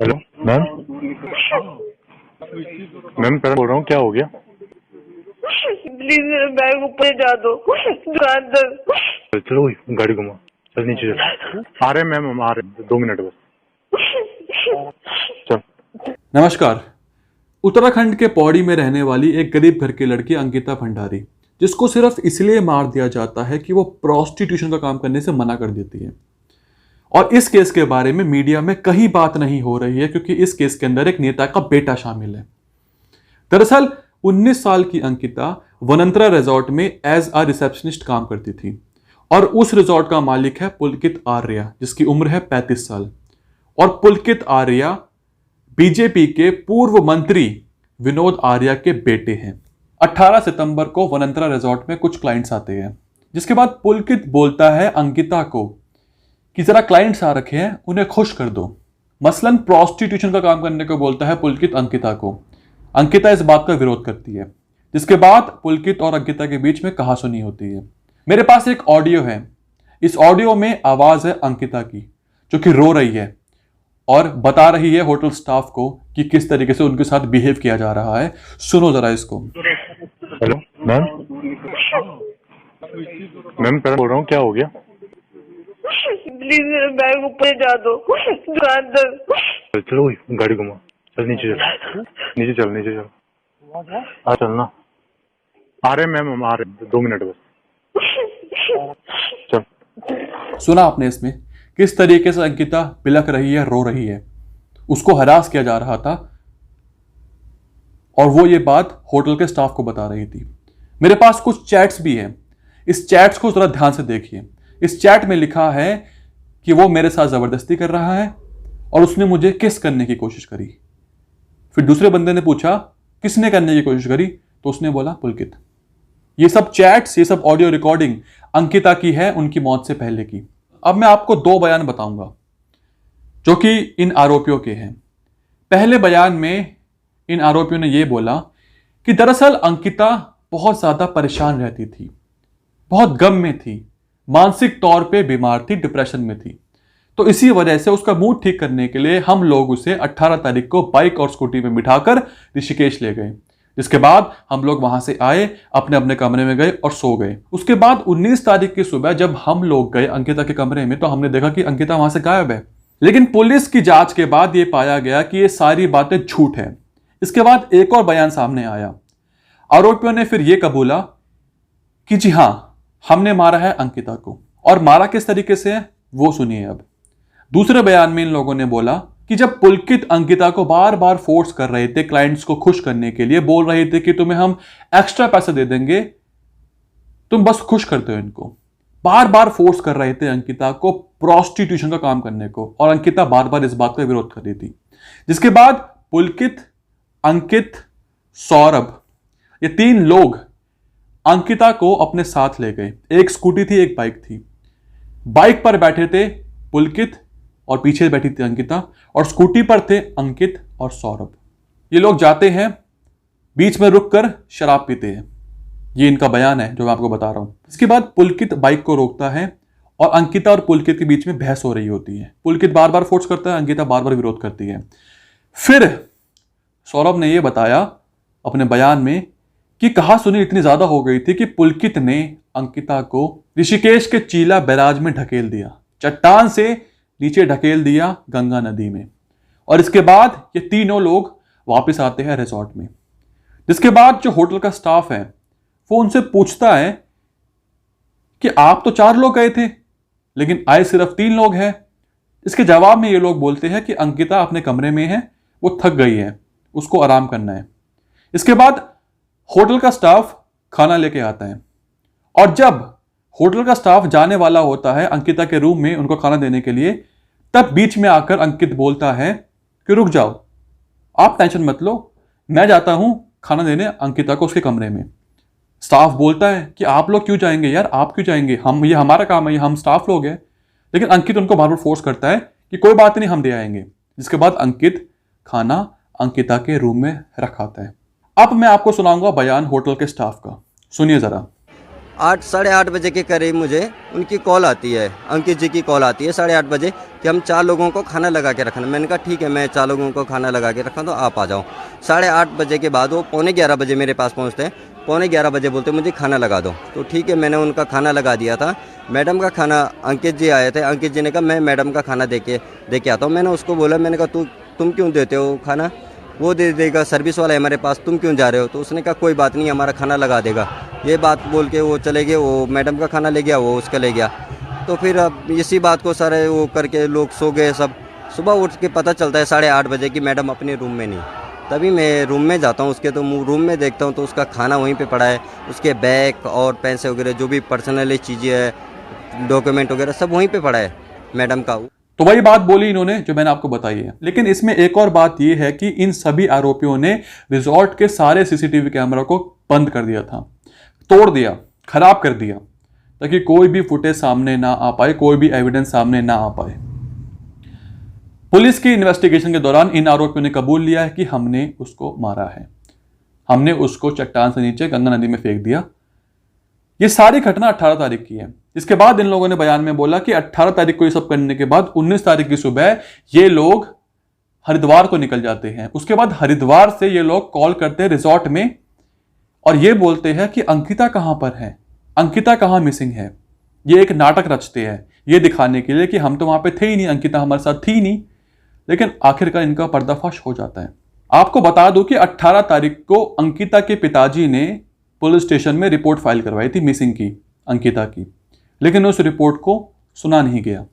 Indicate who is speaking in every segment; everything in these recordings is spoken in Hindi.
Speaker 1: Hello ma'am. मैम मैं बोल रहा हूँ, क्या हो गया?
Speaker 2: प्लीज मेरा बैग ऊपर जा दो दुकान तक।
Speaker 1: चलो गाड़ी घुमा, चल नीचे चल। आ रहे हैं मैम, हम आ रहे हैं, 2 मिनट बस। चल।
Speaker 3: नमस्कार। उत्तराखंड के पौड़ी में रहने वाली एक गरीब घर की लड़की अंकिता भंडारी, जिसको सिर्फ इसलिए मार दिया जाता है कि वो प्रोस्टिट्यूशन का काम करने से मना कर देती है। और इस केस के बारे में मीडिया में कहीं बात नहीं हो रही है क्योंकि इस केस के अंदर एक नेता का बेटा शामिल है। दरअसल 19 साल की अंकिता वनंतरा रिजॉर्ट में एज अ रिसेप्शनिस्ट काम करती थी और उस रिजॉर्ट का मालिक है पुलकित आर्या, जिसकी उम्र है 35 साल। और पुलकित आर्या बीजेपी के पूर्व मंत्री विनोद आर्या के बेटे हैं। 18 सितंबर को वनंतरा रिजॉर्ट में कुछ क्लाइंट्स आते हैं, जिसके बाद पुलकित बोलता है अंकिता को कि जरा क्लाइंट्स आ रखे हैं, उन्हें खुश कर दो। मसलन प्रोस्टिट्यूशन का काम करने को बोलता है पुलकित अंकिता को। अंकिता इस बात का विरोध करती है, जिसके बाद पुलकित और अंकिता के बीच में कहासुनी होती है। मेरे पास एक ऑडियो है। इस ऑडियो में आवाज है अंकिता की, जो कि रो रही है और बता रही है होटल स्टाफ को कि किस तरीके से उनके साथ बिहेव किया जा रहा है। सुनो जरा इसको।
Speaker 1: Hello ma'am. मैम मैं बोल रहा हूँ, क्या हो गया?
Speaker 2: प्लीज मेरा बैग ऊपर जा दो दुकान तक।
Speaker 1: चलो गाड़ी घुमा, चल नीचे चल। नीचे चल, नीचे चल। हाँ चलना। आ रहे हैं मैम, हम आ रहे हैं, 2 मिनट बस। चल।
Speaker 3: सुना आपने इसमें किस तरीके से अंकिता बिलख रही है, रो रही है। उसको हरास किया जा रहा था और वो ये बात होटल के स्टाफ को बता रही थी। मेरे पास कुछ चैट्स भी हैं। इस चैट्स को जरा ध्यान से देखिए। इस चैट में लिखा है कि वो मेरे साथ जबरदस्ती कर रहा है और उसने मुझे किस करने की कोशिश करी। फिर दूसरे बंदे ने पूछा किसने करने की कोशिश करी, तो उसने बोला पुलकित। ये सब चैट्स, ये सब ऑडियो रिकॉर्डिंग अंकिता की है उनकी मौत से पहले की। अब मैं आपको 2 बयान बताऊंगा जो कि इन आरोपियों के हैं। पहले बयान में इन आरोपियों ने यह बोला कि दरअसल अंकिता बहुत ज्यादा परेशान रहती थी, बहुत गम में थी, मानसिक तौर पे बीमार थी, डिप्रेशन में थी। तो इसी वजह से उसका मूड ठीक करने के लिए हम लोग उसे 18 तारीख को बाइक और स्कूटी में बिठाकर ऋषिकेश ले गए, जिसके बाद हम लोग वहां से आए, अपने अपने कमरे में गए और सो गए। उसके बाद 19 तारीख की सुबह जब हम लोग गए अंकिता के कमरे में, तो हमने देखा कि अंकिता वहां से गायब है। लेकिन पुलिस की जांच के बाद यह पाया गया कि ये सारी बातें झूठ है। इसके बाद एक और बयान सामने आया। आरोपियों ने फिर यह कबूला कि जी हां, हमने मारा है अंकिता को। और मारा किस तरीके से है वो सुनिए अब। दूसरे बयान में इन लोगों ने बोला कि जब पुलकित अंकिता को बार बार फोर्स कर रहे थे, क्लाइंट्स को खुश करने के लिए बोल रहे थे कि तुम्हें हम एक्स्ट्रा पैसे दे देंगे, तुम बस खुश करते हो इनको, बार बार फोर्स कर रहे थे अंकिता को प्रोस्टिट्यूशन का काम करने को, और अंकिता बार बार इस बात का विरोध कर रही थी। जिसके बाद पुलकित, अंकित, सौरभ, ये 3 लोग अंकिता को अपने साथ ले गए। एक स्कूटी थी, एक बाइक थी। बाइक पर बैठे थे पुलकित और पीछे बैठी थी अंकिता, और स्कूटी पर थे अंकित और सौरभ। ये लोग जाते हैं, बीच में रुककर शराब पीते हैं। ये इनका बयान है जो मैं आपको बता रहा हूं। इसके बाद पुलकित बाइक को रोकता है और अंकिता और पुलकित के बीच में बहस हो रही होती है। पुलकित बार बार फोर्स करता है, अंकिता बार बार विरोध करती है। फिर सौरभ ने यह बताया अपने बयान में कि कहासुनी इतनी ज्यादा हो गई थी कि पुलकित ने अंकिता को ऋषिकेश के चीला बैराज में ढकेल दिया, चट्टान से नीचे ढकेल दिया गंगा नदी में। और इसके बाद ये तीनों लोग वापस आते हैं रिजॉर्ट में। जिसके बाद जो होटल का स्टाफ है वो उनसे पूछता है कि आप तो 4 लोग गए थे लेकिन आए सिर्फ 3 लोग हैं। इसके जवाब में ये लोग बोलते हैं कि अंकिता अपने कमरे में है, वो थक गई है, उसको आराम करना है। इसके बाद होटल का स्टाफ खाना लेके आता है, और जब होटल का स्टाफ जाने वाला होता है अंकिता के रूम में उनको खाना देने के लिए, तब बीच में आकर अंकित बोलता है कि रुक जाओ, आप टेंशन मत लो, मैं जाता हूं खाना देने अंकिता को उसके कमरे में। स्टाफ बोलता है कि आप लोग क्यों जाएंगे यार, आप क्यों जाएंगे, ये हमारा काम है, ये हम स्टाफ लोग हैं। लेकिन अंकित उनको बार बार फोर्स करता है कि कोई बात नहीं, हम दे आएंगे। जिसके बाद अंकित खाना अंकिता के रूम में रखाता है। अब मैं आपको सुनाऊंगा बयान होटल के स्टाफ का, सुनिए जरा।
Speaker 4: 8 साढ़े 8 बजे के करीब मुझे उनकी कॉल आती है, अंकित जी की कॉल आती है 8:30 बजे कि हम 4 लोगों को खाना लगा के रखना। मैंने कहा ठीक है, मैं 4 लोगों को खाना लगा के रखा तो आप आ जाओ। 8:30 बजे के बाद वो 11:45 बजे मेरे पास पहुंचते हैं। 11:45 बजे बोलते मुझे खाना लगा दो, तो ठीक है मैंने उनका खाना लगा दिया था। मैडम का खाना, अंकित जी आए थे, अंकित जी ने कहा मैं मैडम का खाना दे के आता हूँ। मैंने उसको बोला, मैंने कहा तुम क्यों देते हो खाना, वो दे देगा, सर्विस वाला है हमारे पास, तुम क्यों जा रहे हो। तो उसने कहा कोई बात नहीं, हमारा खाना लगा देगा। ये बात बोल के वो चले गए, वो मैडम का खाना ले गया, वो उसका ले गया। तो फिर अब इसी बात को सारे वो करके लोग सो गए सब। सुबह उठ के पता चलता है 8:30 बजे कि मैडम अपने रूम में नहीं। तभी मैं रूम में जाता हूँ उसके, तो रूम में देखता हूँ तो उसका खाना वहीं पे पड़ा है, उसके बैग और पैसे वगैरह जो भी पर्सनली चीज़ें हैं, डॉक्यूमेंट वगैरह सब वहीं पे पड़ा है मैडम का।
Speaker 3: तो वही बात बोली इन्होंने जो मैंने आपको बताई है। लेकिन इसमें एक और बात यह है कि इन सभी आरोपियों ने रिजॉर्ट के सारे सीसीटीवी कैमरा को बंद कर दिया था, तोड़ दिया, खराब कर दिया, ताकि कोई भी फुटेज सामने ना आ पाए, कोई भी एविडेंस सामने ना आ पाए। पुलिस की इन्वेस्टिगेशन के दौरान इन आरोपियों ने कबूल लिया है कि हमने उसको मारा है, हमने उसको चट्टान से नीचे गंगा नदी में फेंक दिया। ये सारी घटना 18 तारीख की है। इसके बाद इन लोगों ने बयान में बोला कि 18 तारीख को ये सब करने के बाद 19 तारीख की सुबह ये लोग हरिद्वार को निकल जाते हैं। उसके बाद हरिद्वार से ये लोग कॉल करते हैं रिजॉर्ट में और ये बोलते हैं कि अंकिता कहां पर है, अंकिता कहां मिसिंग है। ये एक नाटक रचते हैं ये दिखाने के लिए कि हम तो वहां पे थे ही नहीं, अंकिता हमारे साथ थी नहीं। लेकिन आखिरकार इनका पर्दाफाश हो जाता है। आपको बता दूं कि 18 तारीख को अंकिता के पिताजी ने पुलिस स्टेशन में रिपोर्ट फाइल करवाई थी मिसिंग की, अंकिता की, लेकिन उस रिपोर्ट को सुना नहीं गया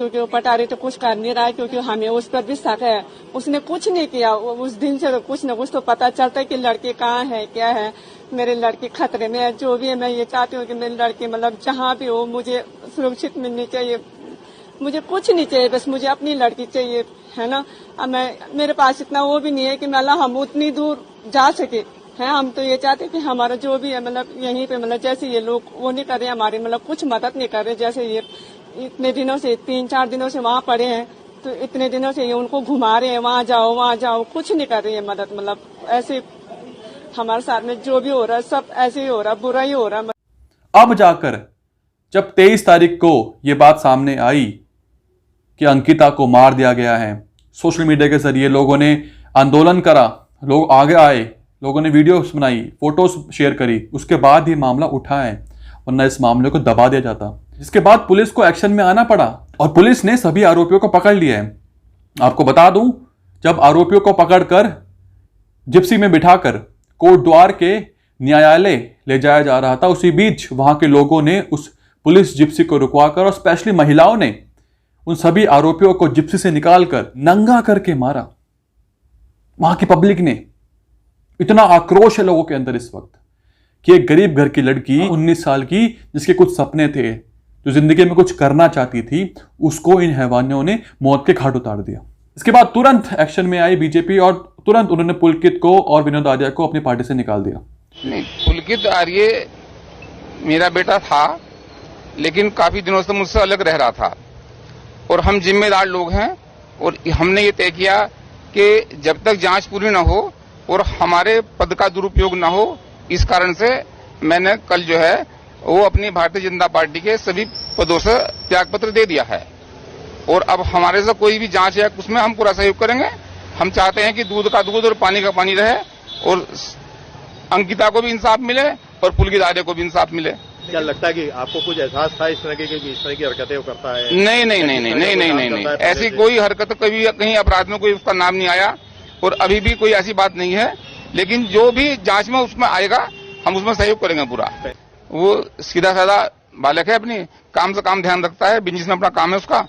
Speaker 5: क्योंकि वो पटारी तो कुछ कर नहीं रहा है, क्योंकि हमें उस पर भी शक है। उसने कुछ नहीं किया, उस दिन से कुछ न कुछ तो पता चलता है कि लड़की कहाँ है, क्या है। मेरी लड़की खतरे में है, जो भी है। मैं ये चाहती हूँ कि मेरी लड़की मतलब जहाँ भी हो मुझे सुरक्षित मिलनी चाहिए। मुझे कुछ नहीं चाहिए, बस मुझे अपनी लड़की चाहिए, है ना। अब मेरे पास इतना वो भी नहीं है कि मतलब हम उतनी दूर जा सके है। हम तो ये चाहते कि हमारा जो भी है मतलब यहीं पे मतलब जैसे ये लोग वो नहीं कर रहे हमारी मतलब कुछ मदद नहीं कर रहे। जैसे ये इतने दिनों से 3-4 दिनों से वहाँ पड़े हैं, तो इतने दिनों से ये उनको घुमा रहे हैं, वहाँ जाओ, कुछ नहीं कर रही है मदद। मतलब ऐसे हमारे साथ में जो भी हो रहा है सब ऐसे ही हो रहा है, बुरा ही हो रहा है।
Speaker 3: अब जाकर जब 23 तारीख को ये बात सामने आई कि अंकिता को मार दिया गया है, सोशल मीडिया के जरिए लोगों ने आंदोलन करा, लोग आगे आए, लोगों ने वीडियोस बनाई, फोटोज शेयर करी, उसके बाद ही मामला उठा है, वरना इस मामले को दबा दिया जाता। जिसके बाद पुलिस को एक्शन में आना पड़ा और पुलिस ने सभी आरोपियों को पकड़ लिया है। आपको बता दूं, जब आरोपियों को पकड़कर जिप्सी में बिठाकर कोर्ट द्वार के न्यायालय ले जाया जा रहा था, उसी बीच वहां के लोगों ने उस पुलिस जिप्सी को रुकवाकर और स्पेशली महिलाओं ने उन सभी आरोपियों को जिप्सी से निकालकर नंगा करके मारा। वहां की पब्लिक ने, इतना आक्रोश है लोगों के अंदर इस वक्त कि एक गरीब घर की लड़की 19 साल की, जिसके कुछ सपने थे, जो जिंदगी में कुछ करना चाहती थी, उसको इन हैवानियों ने मौत के घाट उतार दिया। इसके बाद तुरंत एक्शन में आई बीजेपी और तुरंत उन्होंने पुलकित को और विनोद आर्या को अपनी पार्टी से निकाल दिया।
Speaker 6: नहीं, पुलकित आर्य मेरा बेटा था, लेकिन काफी दिनों से मुझसे अलग रह रहा था और हम जिम्मेदार लोग हैं और हमने ये तय किया कि जब तक जांच पूरी न हो और हमारे पद का दुरुपयोग न हो, इस कारण से मैंने कल जो है वो अपनी भारतीय जनता पार्टी के सभी पदों से त्यागपत्र दे दिया है और अब हमारे से कोई भी जांच है उसमें हम पूरा सहयोग करेंगे। हम चाहते हैं कि दूध का दूध और पानी का पानी रहे और अंकिता को भी इंसाफ मिले और पुलकित आर्य को भी इंसाफ मिले।
Speaker 7: क्या लगता है कि आपको कुछ एहसास था इस तरह की इस तरह की हरकतें वो करता है?
Speaker 6: नहीं, ऐसी कोई हरकत कभी कहीं अपराध में कोई उसका नाम नहीं आया और अभी भी कोई ऐसी बात नहीं है। लेकिन जो भी जांच में उसमें आएगा हम उसमें सहयोग करेंगे पूरा। वो सीधा साधा बालक है, अपनी काम से काम ध्यान रखता है, बिजनेस में अपना काम है उसका।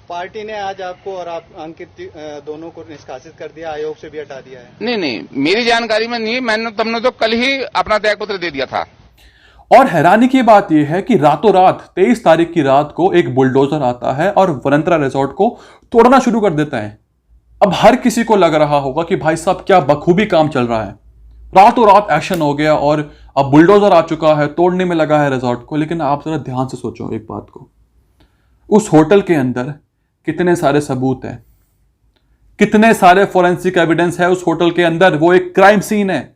Speaker 7: पार्टी ने आज आपको और आप अंकित दोनों को निष्कासित कर दिया, आयोग से भी हटा दिया है?
Speaker 6: नहीं, मेरी जानकारी में नहीं है। तुमने तो कल ही अपना त्यागपत्र दे दिया था।
Speaker 3: और हैरानी की बात यह है कि रातों रात 23 तारीख की रात को एक बुलडोजर आता है और वनंतरा रिजॉर्ट को तोड़ना शुरू कर देता है। अब हर किसी को लग रहा होगा कि भाई साहब क्या बखूबी काम चल रहा है, रातों रात एक्शन हो गया और अब बुलडोजर आ चुका है, तोड़ने में लगा है रिजॉर्ट को। लेकिन आप जरा ध्यान से सोचो एक बात को, उस होटल के अंदर कितने सारे सबूत हैं, कितने सारे फोरेंसिक एविडेंस है उस होटल के अंदर। वो एक क्राइम सीन है।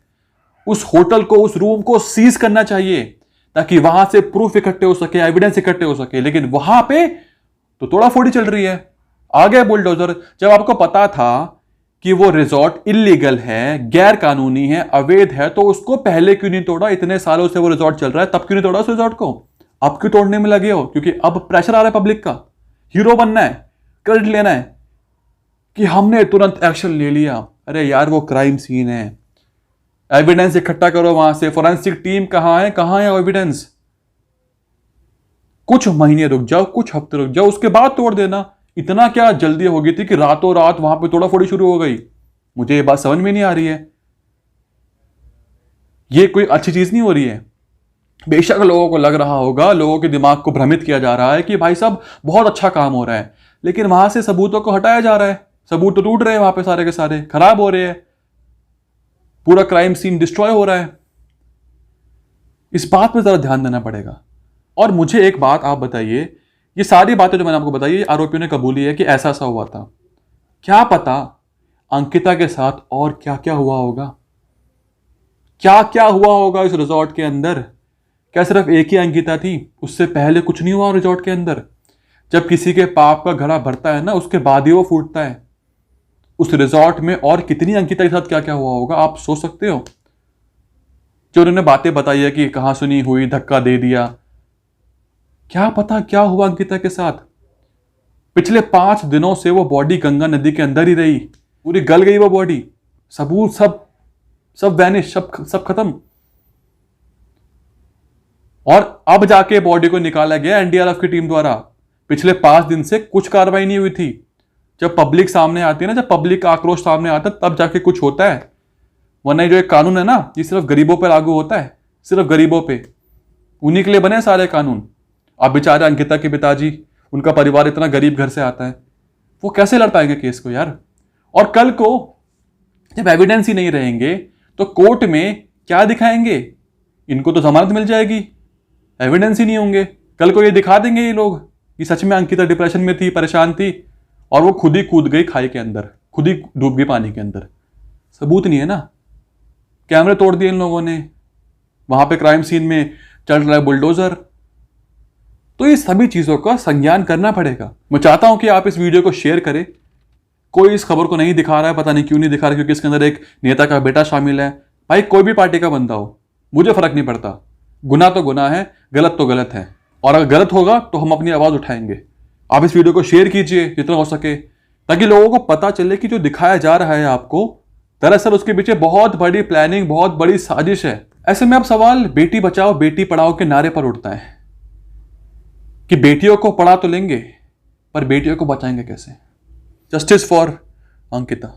Speaker 3: उस होटल को, उस रूम को सीज करना चाहिए, ताकि वहां से प्रूफ इकट्ठे हो सके, एविडेंस इकट्ठे हो सके। लेकिन वहां पे तो तोड़ाफोड़ी चल रही है। आ गए बुलडोजर। जब आपको पता था कि वो रिजॉर्ट इलीगल है, गैर कानूनी है, अवैध है, तो उसको पहले क्यों नहीं तोड़ा? इतने सालों से वो रिजॉर्ट चल रहा है, तब क्यों नहीं तोड़ा उस रिजॉर्ट को? अब क्यों तोड़ने में लगे हो? क्योंकि अब प्रेशर आ रहा है पब्लिक का, हीरो बनना है, क्रेडिट लेना है कि हमने तुरंत एक्शन ले लिया। अरे यार, वो क्राइम सीन है, एविडेंस इकट्ठा करो वहां से। फोरेंसिक टीम कहां है एविडेंस? कुछ महीने रुक जाओ, कुछ हफ्ते रुक जाओ, उसके बाद तोड़ देना। इतना क्या जल्दी हो गई थी कि रातों रात वहां पे तोड़ाफोड़ी शुरू हो गई? मुझे ये बात समझ में नहीं आ रही है। ये कोई अच्छी चीज नहीं हो रही है। बेशक लोगों को लग रहा होगा, लोगों के दिमाग को भ्रमित किया जा रहा है कि भाई साहब बहुत अच्छा काम हो रहा है, लेकिन वहां से सबूतों को हटाया जा रहा है। सबूत तो टूट रहे हैं, वहां पे सारे के सारे खराब हो रहे हैं, पूरा क्राइम सीन डिस्ट्रॉय हो रहा है। इस बात पर जरा ध्यान देना पड़ेगा। और मुझे एक बात आप बताइए, ये सारी बातें जो मैंने आपको बताई, ये आरोपियों ने कबूली है कि ऐसा ऐसा हुआ था। क्या पता अंकिता के साथ और क्या क्या हुआ होगा, क्या क्या हुआ होगा इस रिजॉर्ट के अंदर। क्या सिर्फ एक ही अंकिता थी? उससे पहले कुछ नहीं हुआ रिजॉर्ट के अंदर? जब किसी के पाप का घड़ा भरता है ना, उसके बाद ही वो फूटता है। उस रिजॉर्ट में और कितनी अंकिता के साथ क्या क्या हुआ होगा, आप सोच सकते हो? जो उन्होंने बातें बताई है कि कहां सुनी हुई, धक्का दे दिया, क्या पता क्या हुआ अंकिता के साथ। पिछले 5 दिनों से वो बॉडी गंगा नदी के अंदर ही रही, पूरी गल गई वो बॉडी, सबूत सब वैनिश, सब खत्म। और अब जाके बॉडी को निकाला गया एनडीआरएफ की टीम द्वारा। पिछले 5 दिन से कुछ कार्रवाई नहीं हुई थी। जब पब्लिक सामने आती है ना, जब पब्लिक का आक्रोश सामने आता है, तब जाके कुछ होता है। वरना जो एक कानून है ना, ये सिर्फ गरीबों पर लागू होता है, सिर्फ गरीबों पे, उन्हीं के लिए बने सारे कानून। अब बेचारे अंकिता के पिताजी, उनका परिवार इतना गरीब घर से आता है, वो कैसे लड़ पाएंगे केस को यार? और कल को जब एविडेंस ही नहीं रहेंगे तो कोर्ट में क्या दिखाएंगे? इनको तो जमानत मिल जाएगी, एविडेंस ही नहीं होंगे। कल को ये दिखा देंगे ये लोग कि सच में अंकिता डिप्रेशन में थी, परेशान थी, और वो खुद ही कूद गई खाई के अंदर, खुद ही डूब गई पानी के अंदर। सबूत नहीं है ना, कैमरे तोड़ दिए इन लोगों ने, वहां पे क्राइम सीन में चल रहा है बुलडोजर। तो ये सभी चीजों का संज्ञान करना पड़ेगा। मैं चाहता हूं कि आप इस वीडियो को शेयर करें। कोई इस खबर को नहीं दिखा रहा है, पता नहीं क्यों नहीं दिखा रहा, क्योंकि इसके अंदर एक नेता का बेटा शामिल है। भाई कोई भी पार्टी का बंदा हो, मुझे फर्क नहीं पड़ता, गुनाह तो गुनाह है, गलत तो गलत है, और अगर गलत होगा तो हम अपनी आवाज उठाएंगे। आप इस वीडियो को शेयर कीजिए जितना हो सके, ताकि लोगों को पता चले कि जो दिखाया जा रहा है आपको, दरअसल उसके पीछे बहुत बड़ी प्लानिंग, बहुत बड़ी साजिश है। ऐसे में अब सवाल बेटी बचाओ बेटी पढ़ाओ के नारे पर उठता है कि बेटियों को पढ़ा तो लेंगे, पर बेटियों को बचाएंगे कैसे? Justice for Ankita.